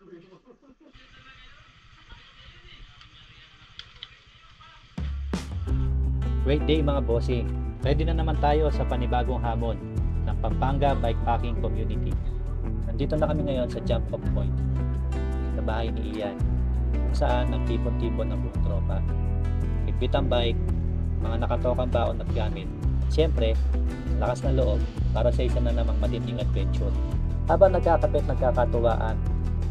Great day mga bossing! Ready na naman tayo sa panibagong hamon ng Pampanga Bikepacking Community. Nandito na kami ngayon sa jump off point sa bahay ni Ian, kung saan nagtipon-tipon ng buong tropa. Bitbit ang bike, mga nakatokang baon at gamit. Siyempre, lakas ng loob para sa isa na namang matinding adventure. Habang nagkakapit nagkakatuwaan,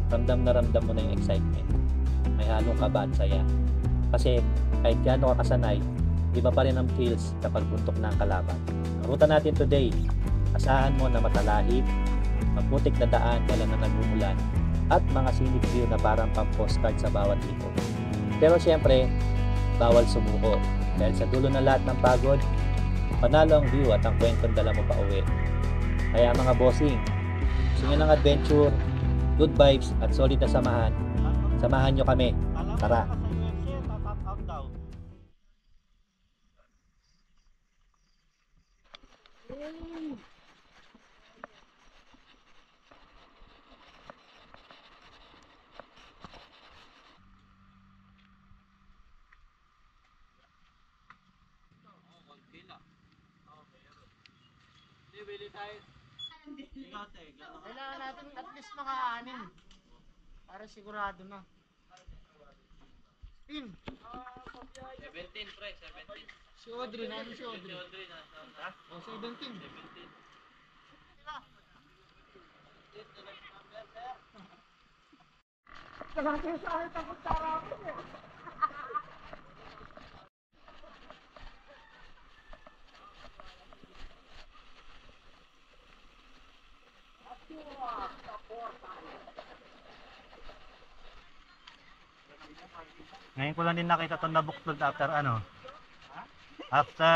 ramdam na ramdam mo na yung excitement. May halong kaba at saya. Kasi kahit gaano ka kasanay, iba pa rin ang feels kapag buntok na ang kalaban. Ang ruta natin today, asahan mo na matalahib, maputik na daan dala na nagmumulan, at mga scenic view na parang pang-postcard sa bawat liko. Pero siyempre, bawal sumuko dahil sa dulo na lahat ng pagod, panalo ang view at ang kwentong dala mo pa uwi. Kaya mga bossing, gusto nyo ng adventure, good vibes at solid na samahan, samahan nyo kami. Tara! Kailangan natin at least maka-anin para sigurado na. 17 pre, 17. Si Audrey, namin si Audrey. O, 17. Kalaki sa akin ang kutsara ko eh. Ngayon ko lang din nakita itong nabuklod after after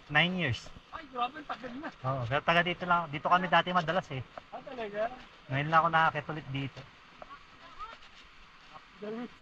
9 years. Ay, grabe, tagal na. Oo, pero taga dito lang. Dito kami dati madalas eh. Ah, talaga? Ngayon lang ako nakakita ulit dito. Galit.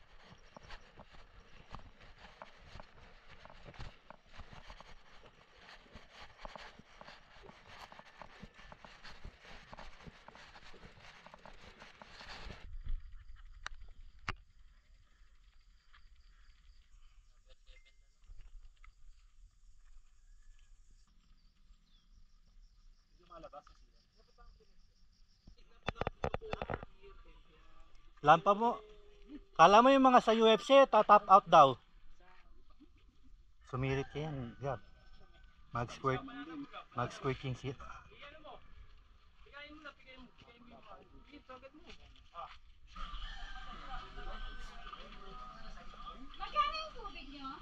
Lampa mo. Kala mo yung mga sa UFC, top out daw. Sumirit ka yan. Gab. Mag-squirting siya. Magkano yung tubig nyo?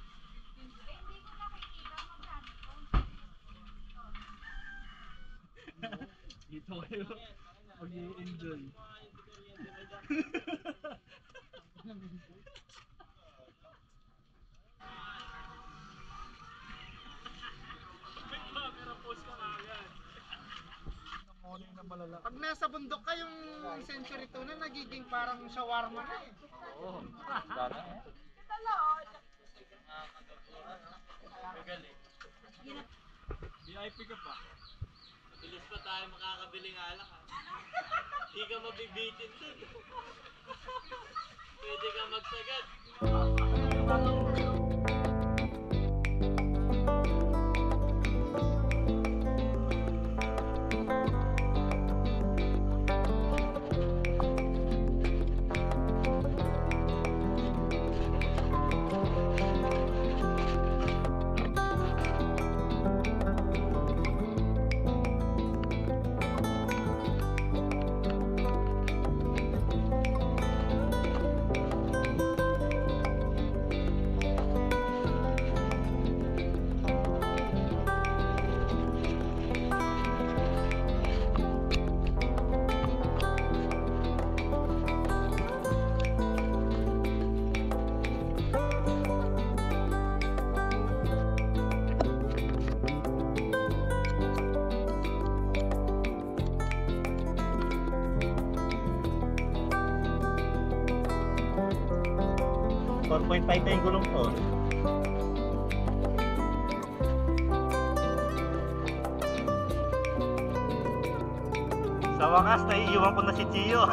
Hindi ko nakikita magkano po. Dito kayo mag-i-enjoy. Pag nasa bundok ka, yung Century Tuna nagiging parang shawarma na eh. Oo. VIP ka pa. Bilis pa tayo makakabiling alak ha. Hindi ka mabibitin dun. Pwede ka magsagad. .5 na yung gulong ko. Sa wakas, naiiwan ko na si Gio.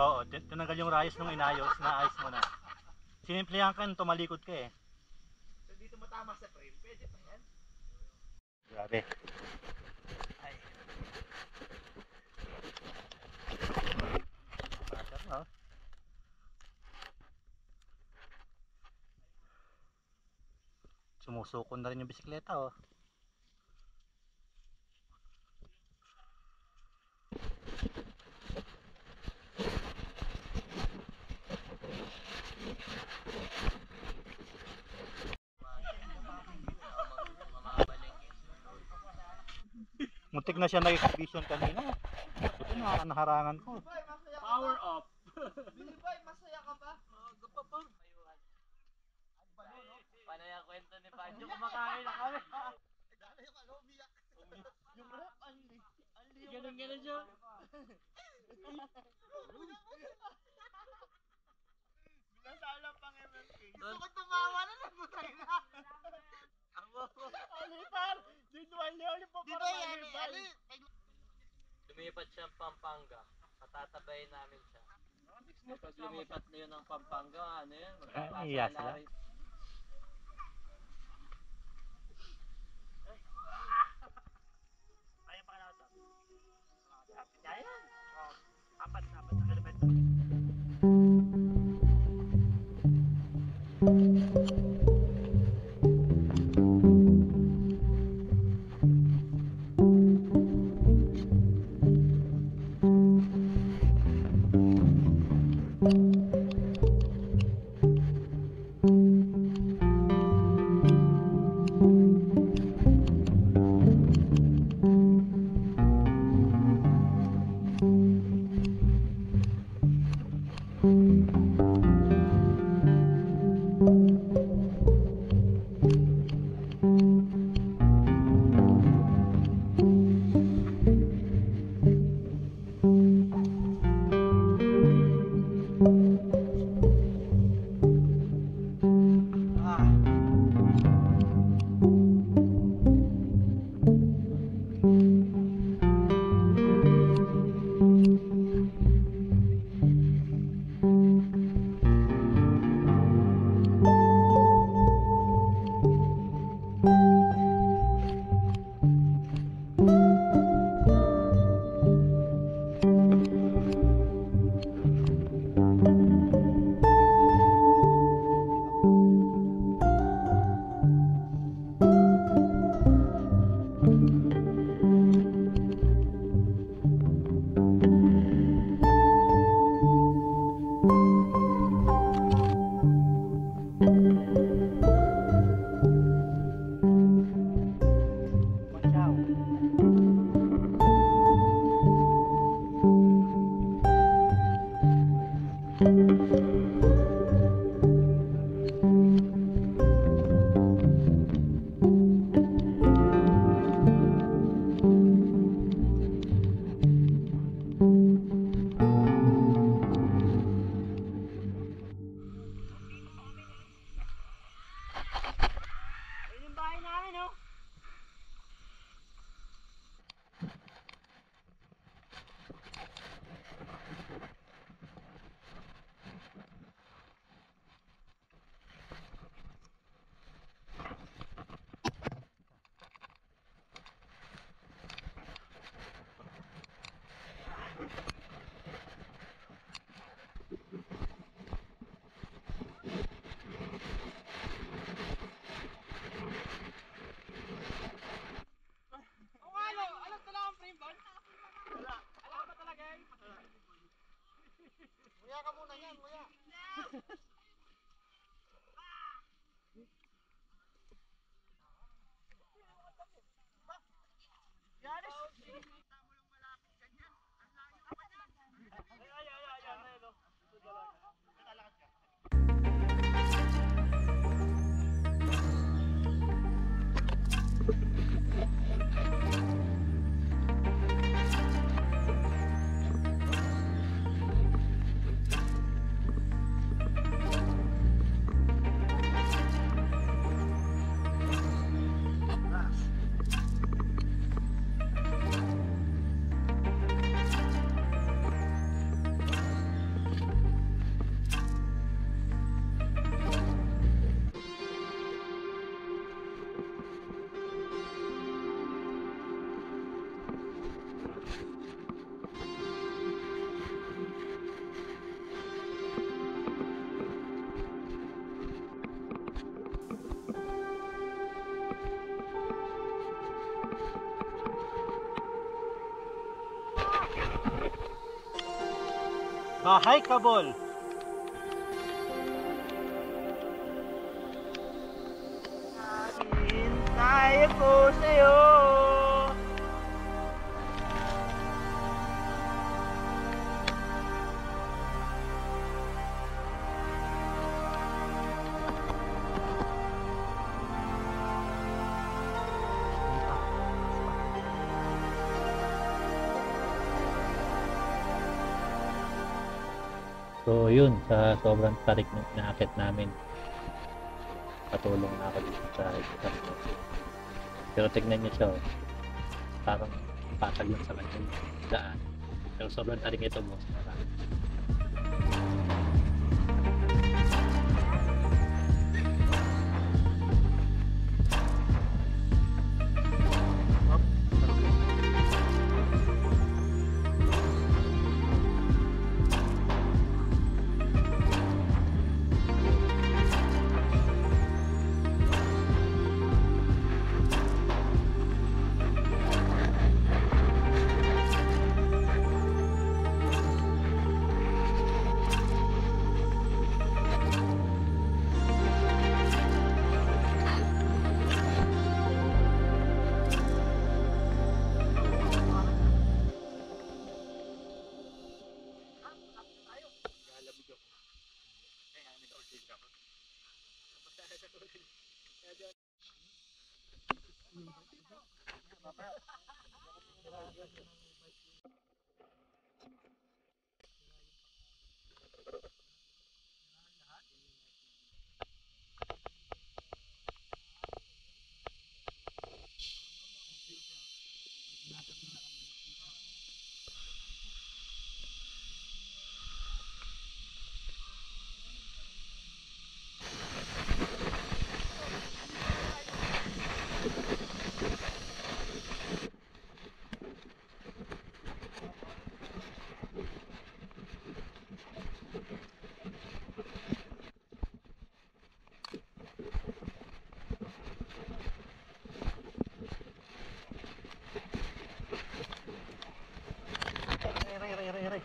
Oo, tinanggal yung rayos nung inayos, naayos mo na. Sinimplihan ka, tumalikod ka eh. So dito matama sa frame, pwede pa yan. Grabe. Ay. Masarap na. Sumusukon na rin yung bisikleta oh. Muntik na siya nag-exhibition kanina. Ito na naharangan ko. Boy, masaya ka Power ba? up. Billy Boy, masaya ka ba? Panay ang kwento ni Pancho, kumakain na kami. Dahil yung ano, umiyak. Yung rap, ali. Ganun siya. Binasalang pang MMK. Gusto ko tumawa na nagutay na. Ali par, dito ali po para ali. Lumipat siyang Pampanga. Patatabayin namin siya. Pag lumipat na yun ng Pampanga, ano yan? Iya sila. Muya ka muna yan, muya. Bahay Kabol. Hintay ko sa'yo. So yun, sa sobrang tarik ng inaakit namin, patulong na ako dito sa tarik na ito. Pero tignan nyo siya, oh. Parang patag lang sa kanyang daan. Pero sobrang tarik ito, boss. Marami.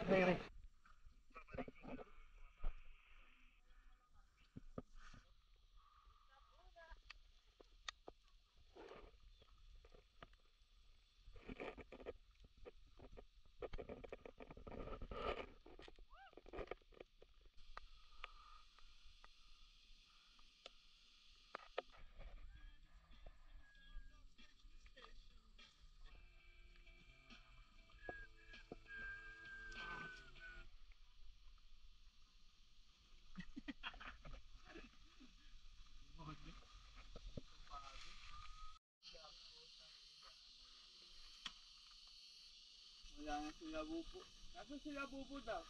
Ray. Wala na sila bubo. Nasaan sila bubo daw?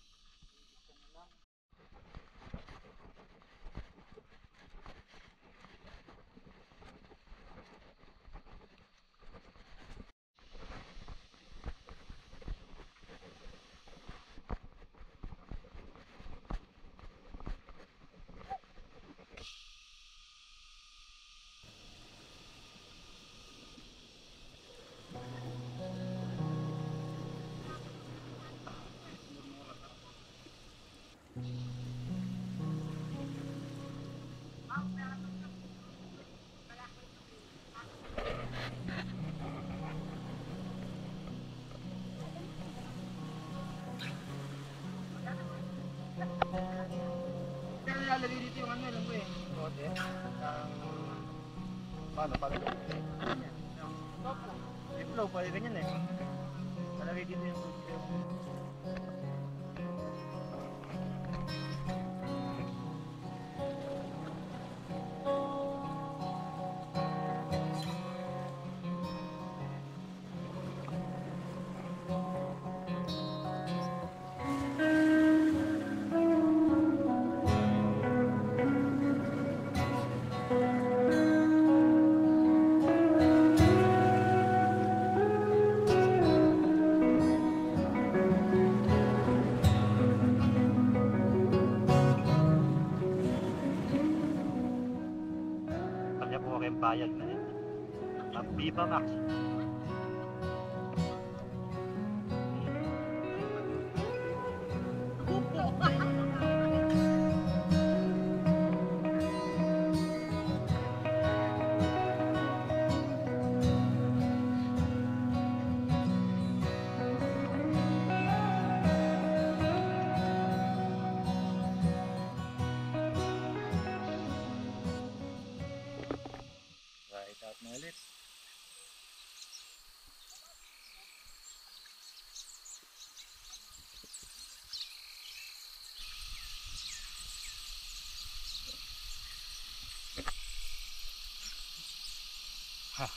Kaya nilalagay dito yung ano, alam mo eh. Bote. Paano? Flow, pwede ganyan eh. Nalagay dito yung kanya po kayong bayag na yun. Ang Viva Max. Bubo. Tong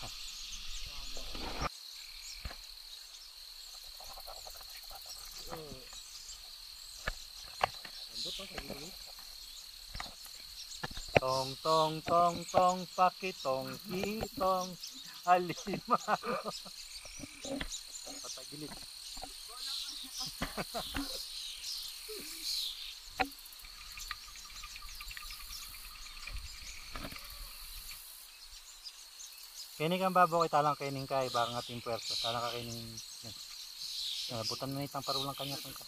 tong tong tong pakitong kitong alimango. Patagilid. Kini kang babaw kay talang kining kay baka nga ting puwersa. Talang ka kining butan na itang parulang kanya kang ka.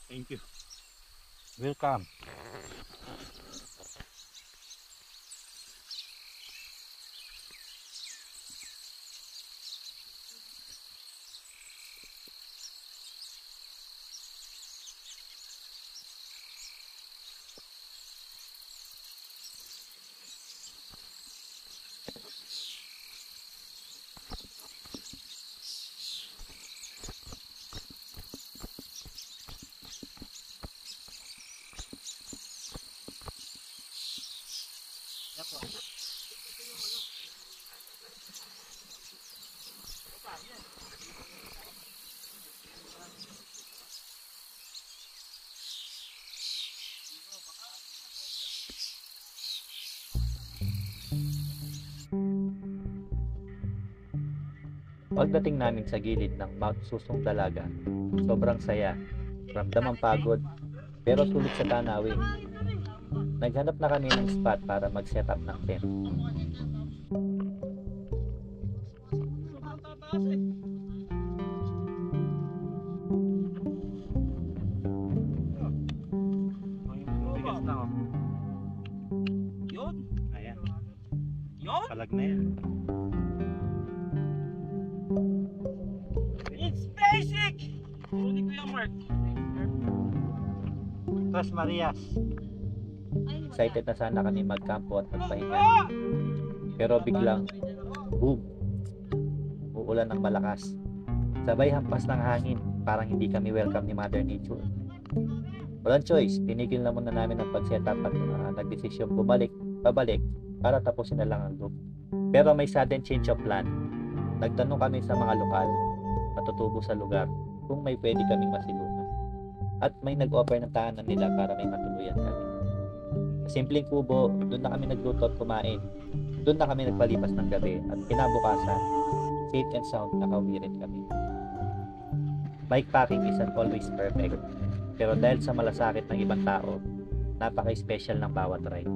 Thank you. Welcome. Pagdating namin sa gilid ng Mount Susong Dalaga, sobrang saya, ramdam ang pagod, pero sulit sa tanawin. Naghanap na kami ng spot para mag-set up ng tent. Bigas lang oh. Yun. Ayan. Yun. Palag na yan. It's basic. Huli ko yung Mark. Tres Marias. Excited na sana kami magkampo at magpahinga. Pero biglang, boom! Uulan ng malakas. Sabay hampas ng hangin, parang hindi kami welcome ni Mother Nature. Walang choice, tinigil na muna namin ang pag-setup at nagdesisyon pabalik para tapusin na lang ang loop. Pero may sudden change of plan. Nagtanong kami sa mga lokal na tutubo sa lugar kung may pwede kaming masilungan. At may nag-offer ng tahanan nila para may matuluyan kami. Sa simpleng kubo, doon na kami nagluto at kumain. Doon na kami nagpalipas ng gabi at kinabukasan, safe and sound nakauwi rin kami. Bike packing isn't always perfect, pero dahil sa malasakit ng ibang tao, napaka-special ng bawat ride.